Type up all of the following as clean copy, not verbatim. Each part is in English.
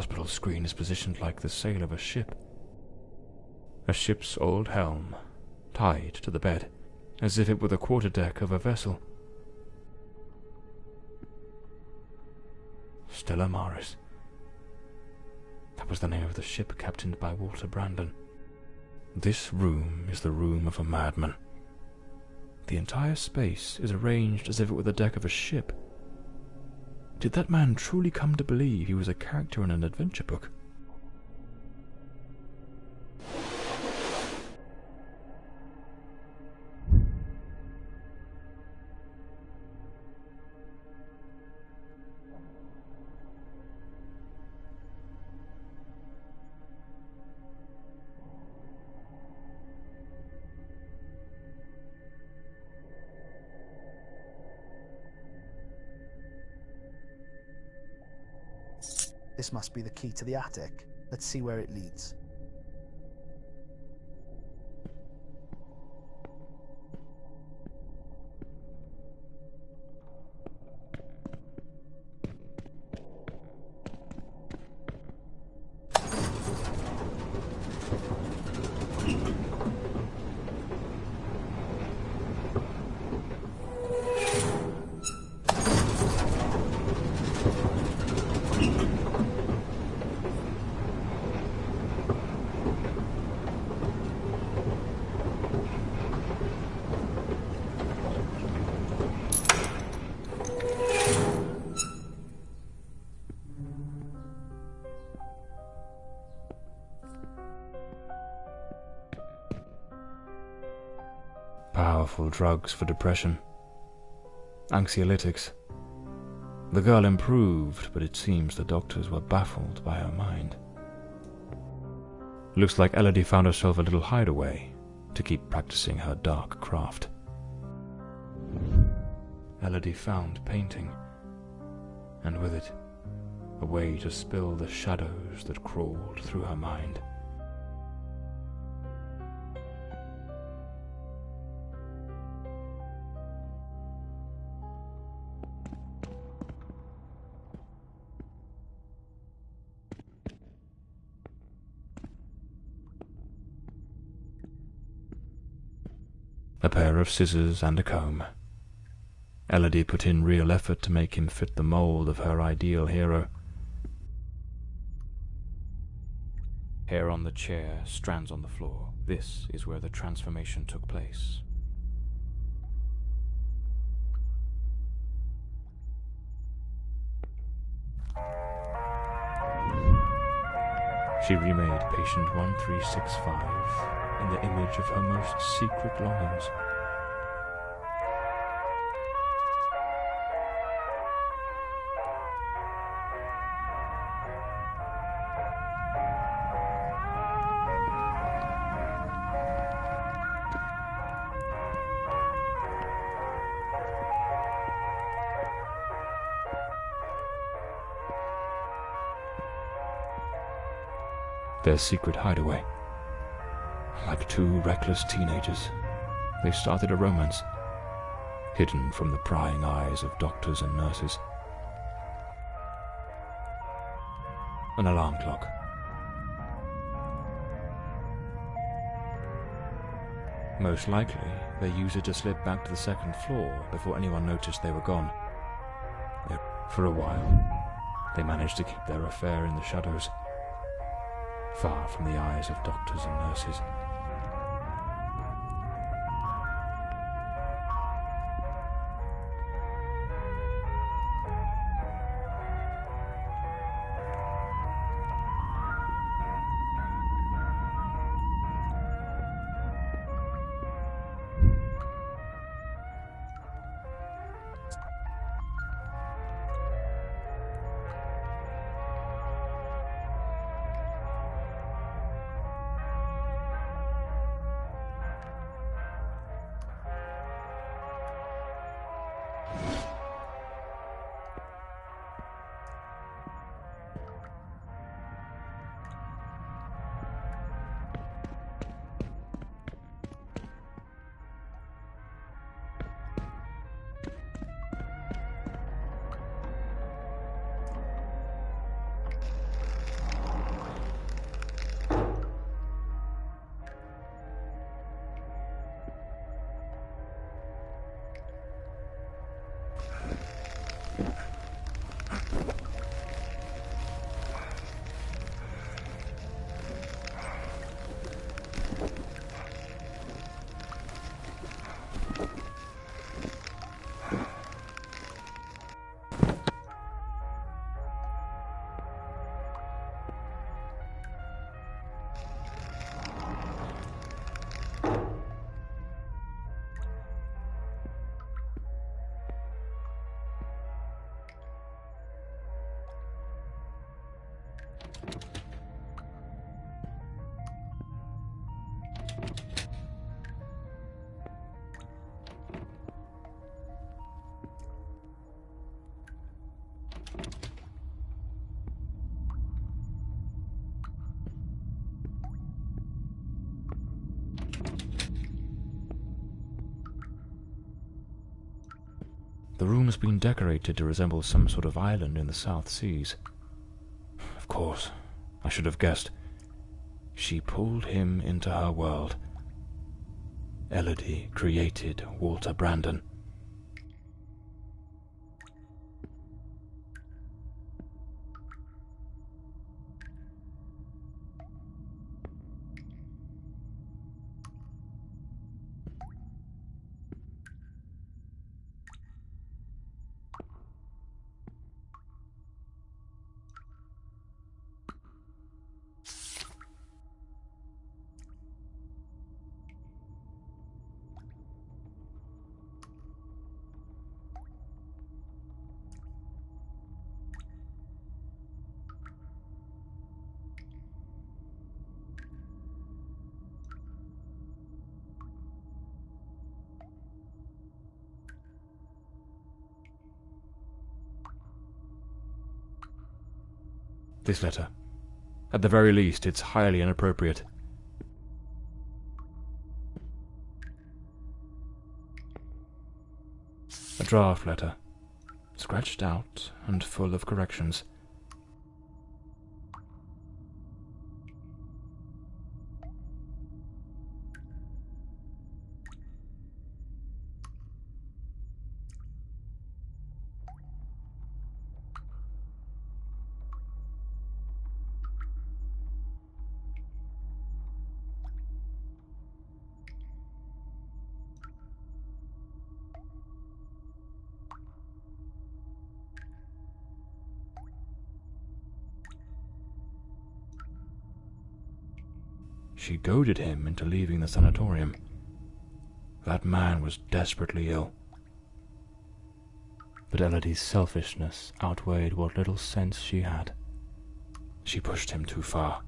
hospital screen is positioned like the sail of a ship. A ship's old helm, tied to the bed, as if it were the quarterdeck of a vessel. Stella Maris. That was the name of the ship captained by Walter Brandon. This room is the room of a madman. The entire space is arranged as if it were the deck of a ship. Did that man truly come to believe he was a character in an adventure book? This must be the key to the attic. Let's see where it leads. Powerful drugs for depression. Anxiolytics. The girl improved, but it seems the doctors were baffled by her mind. Looks like Elodie found herself a little hideaway to keep practicing her dark craft. Elodie found painting, and with it, a way to spill the shadows that crawled through her mind. A pair of scissors and a comb. Elodie put in real effort to make him fit the mold of her ideal hero. Hair on the chair, strands on the floor. This is where the transformation took place. She remade patient 1365 in the image of her most secret longings. Their secret hideaway. Like two reckless teenagers, they started a romance, hidden from the prying eyes of doctors and nurses. An alarm clock. Most likely, they used it to slip back to the second floor before anyone noticed they were gone. For a while, they managed to keep their affair in the shadows, far from the eyes of doctors and nurses. The room has been decorated to resemble some sort of island in the South Seas. Of course, I should have guessed. She pulled him into her world. Elodie created Walter Brandon. This letter. At the very least, it's highly inappropriate. A draft letter. Scratched out and full of corrections. She goaded him into leaving the sanatorium. That man was desperately ill. But Elodie's selfishness outweighed what little sense she had. She pushed him too far.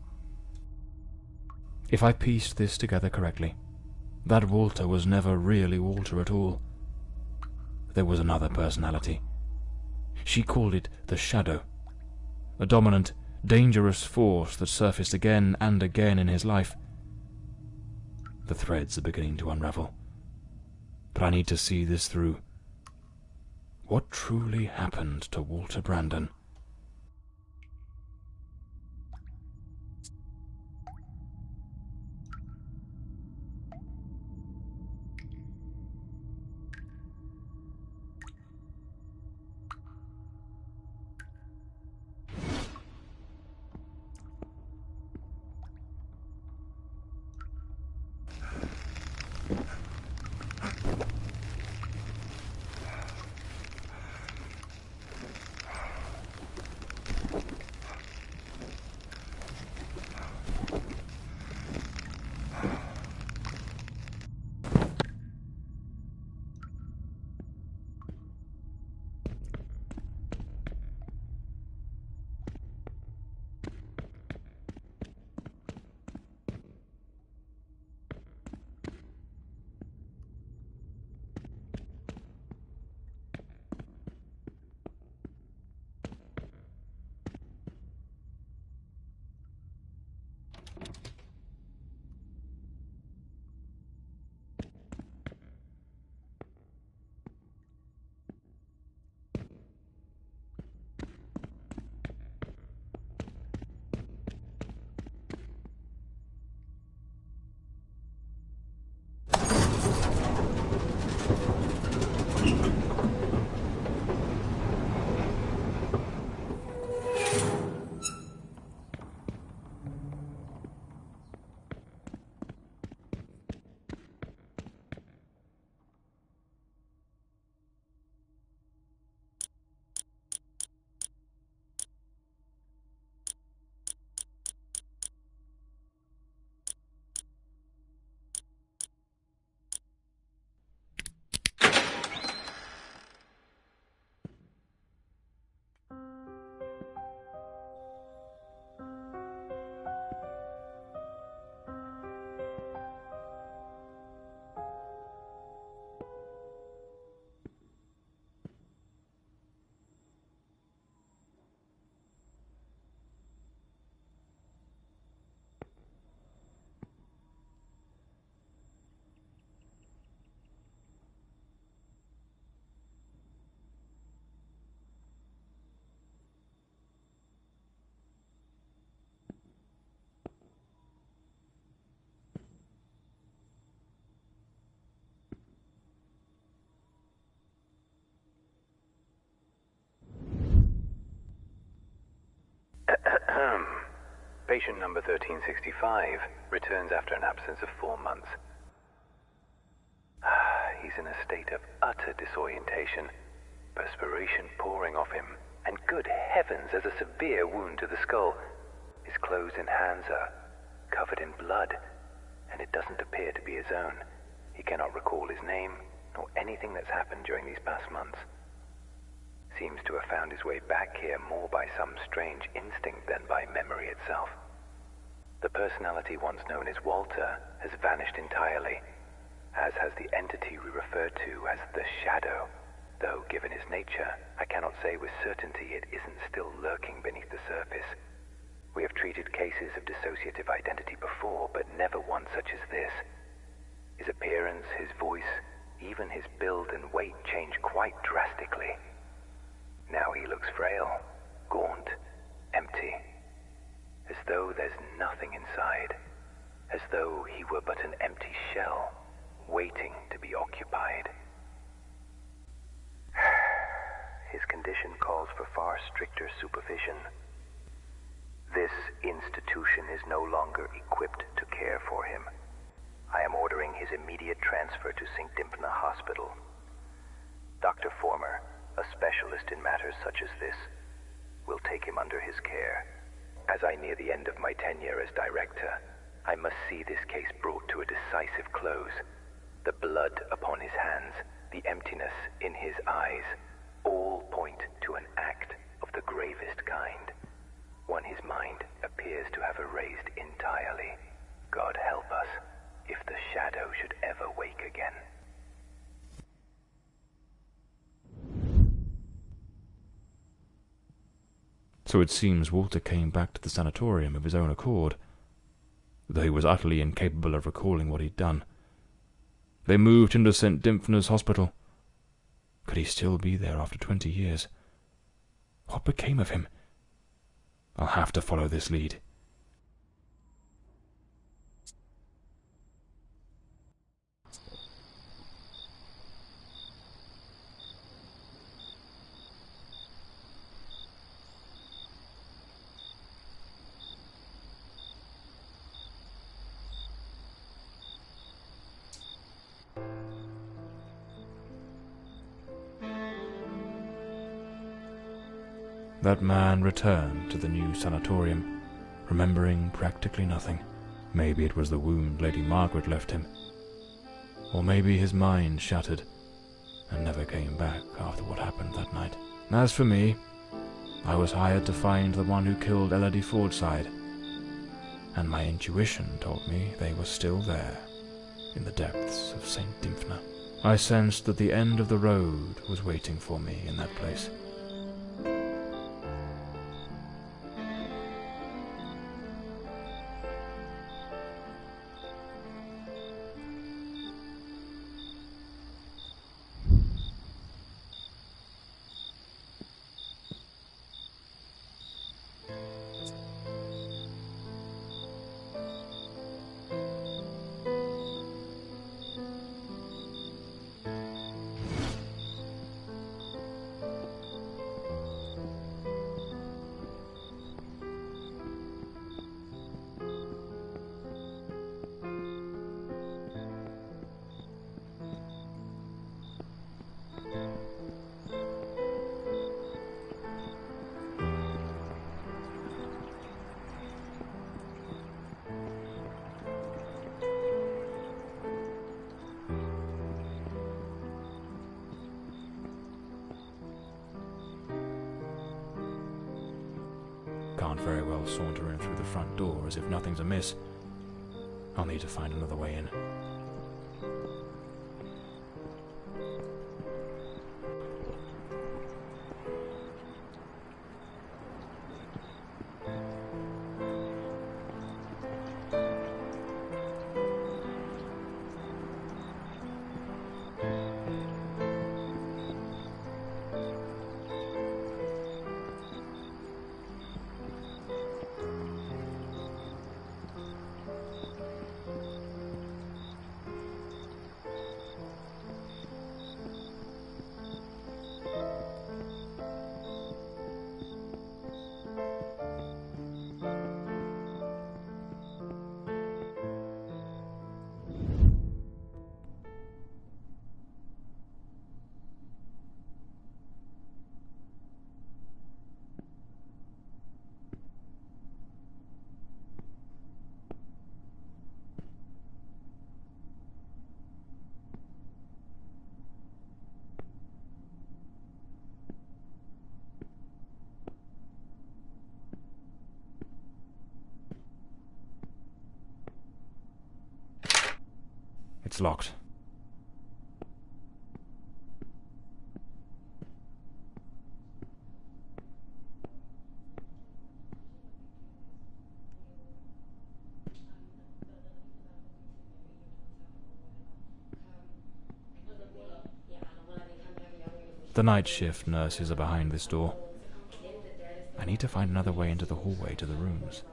If I pieced this together correctly, that Walter was never really Walter at all. There was another personality. She called it the Shadow, a dominant, dangerous force that surfaced again and again in his life. The threads are beginning to unravel, but I need to see this through. What truly happened to Walter Brandon? Patient number 1365 returns after an absence of 4 months. He's in a state of utter disorientation, perspiration pouring off him, and good heavens, there's a severe wound to the skull. His clothes and hands are covered in blood, and it doesn't appear to be his own. He cannot recall his name, nor anything that's happened during these past months. Seems to have found his way back here more by some strange instinct than by memory itself. The personality once known as Walter has vanished entirely, as has the entity we refer to as the Shadow, though given his nature, I cannot say with certainty it isn't still lurking beneath the surface. We have treated cases of dissociative identity before, but never one such as this. His appearance, his voice, even his build and weight change quite drastically. Now he looks frail, gaunt, empty, as though there's nothing inside, as though he were but an empty shell, waiting to be occupied. His condition calls for far stricter supervision. This institution is no longer equipped to care for him. I am ordering his immediate transfer to St. Dimphna Hospital. Dr. Former, a specialist in matters such as this, will take him under his care. As I near the end of my tenure as director, I must see this case brought to a decisive close. The blood upon his hands, the emptiness in his eyes, all point to an act of the gravest kind. One his mind appears to have erased entirely. God help us, if the Shadow should ever wake again. So it seems Walter came back to the sanatorium of his own accord, though he was utterly incapable of recalling what he'd done. They moved him to St. Dimphna's Hospital. Could he still be there after 20 years? What became of him? I'll have to follow this lead. That man returned to the new sanatorium, remembering practically nothing. Maybe it was the wound Lady Margaret left him, or maybe his mind shattered and never came back after what happened that night. As for me, I was hired to find the one who killed Elodie Fordside, and my intuition told me they were still there, in the depths of St. Dimphna. I sensed that the end of the road was waiting for me in that place. Can't very well saunter in through the front door as if nothing's amiss. I'll need to find another way in. It's locked. The night shift nurses are behind this door. I need to find another way into the hallway to the rooms.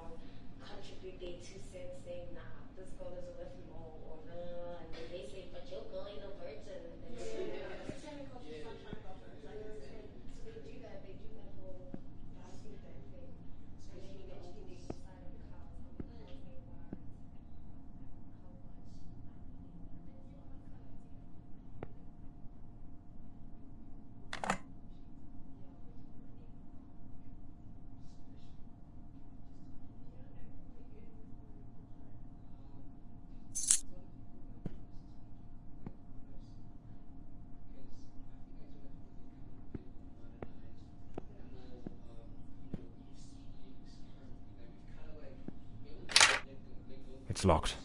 It's locked.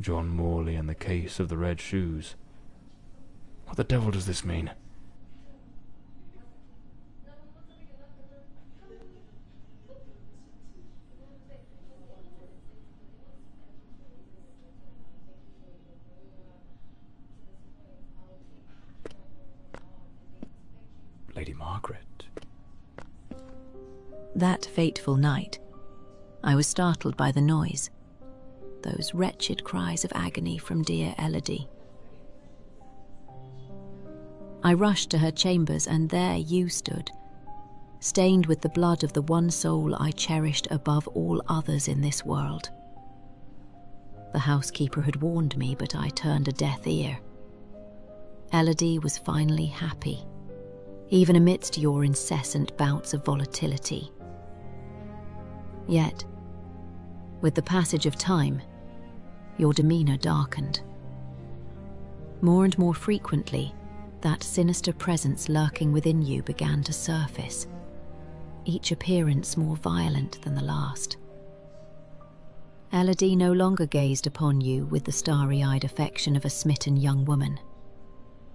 John Morley and the case of the red shoes. What the devil does this mean? Lady Margaret. That fateful night, I was startled by the noise. Those wretched cries of agony from dear Elodie. I rushed to her chambers, and there you stood, stained with the blood of the one soul I cherished above all others in this world. The housekeeper had warned me, but I turned a deaf ear. Elodie was finally happy, even amidst your incessant bouts of volatility. Yet, with the passage of time, your demeanour darkened. More and more frequently, that sinister presence lurking within you began to surface, each appearance more violent than the last. Elodie no longer gazed upon you with the starry-eyed affection of a smitten young woman.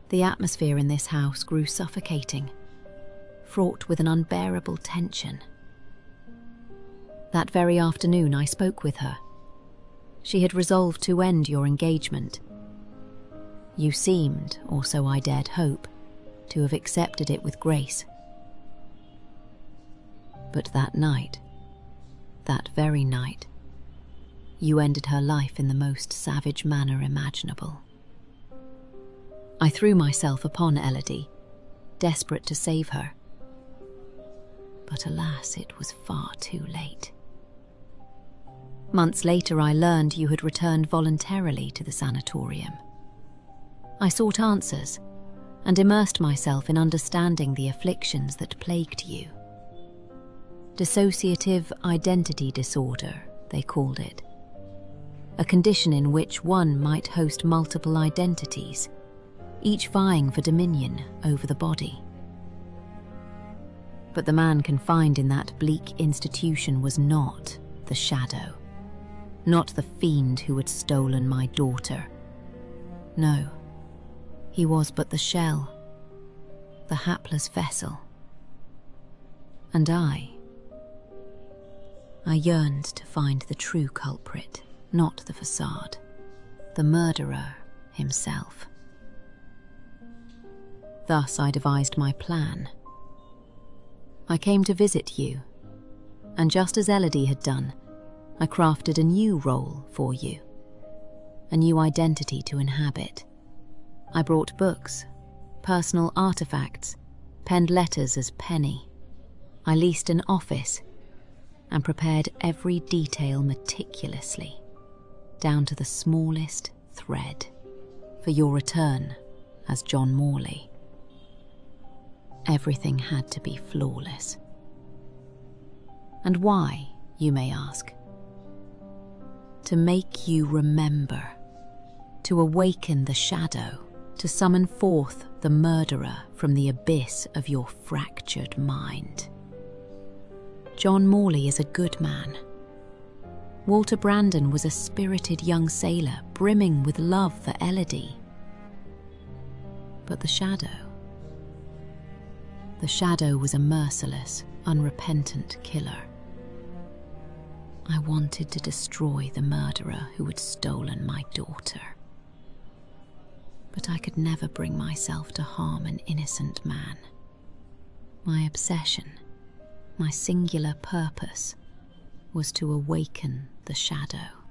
The atmosphere in this house grew suffocating, fraught with an unbearable tension. That very afternoon I spoke with her. She had resolved to end your engagement. You seemed, or so I dared hope, to have accepted it with grace. But that night, that very night, you ended her life in the most savage manner imaginable. I threw myself upon Elodie, desperate to save her. But alas, it was far too late. Months later, I learned you had returned voluntarily to the sanatorium. I sought answers and immersed myself in understanding the afflictions that plagued you. Dissociative identity disorder, they called it. A condition in which one might host multiple identities, each vying for dominion over the body. But the man confined in that bleak institution was not the shadow, not the fiend who had stolen my daughter. No, he was but the shell, the hapless vessel. And I yearned to find the true culprit, not the facade, the murderer himself. Thus I devised my plan. I came to visit you, and just as Elodie had done, I crafted a new role for you, a new identity to inhabit. I brought books, personal artifacts, penned letters as Penny. I leased an office and prepared every detail meticulously, down to the smallest thread, for your return as John Morley. Everything had to be flawless. And why, you may ask? To make you remember, to awaken the shadow, to summon forth the murderer from the abyss of your fractured mind. John Morley is a good man. Walter Brandon was a spirited young sailor brimming with love for Elodie. But the shadow was a merciless, unrepentant killer. I wanted to destroy the murderer who had stolen my daughter. But I could never bring myself to harm an innocent man. My obsession, my singular purpose, was to awaken the shadow.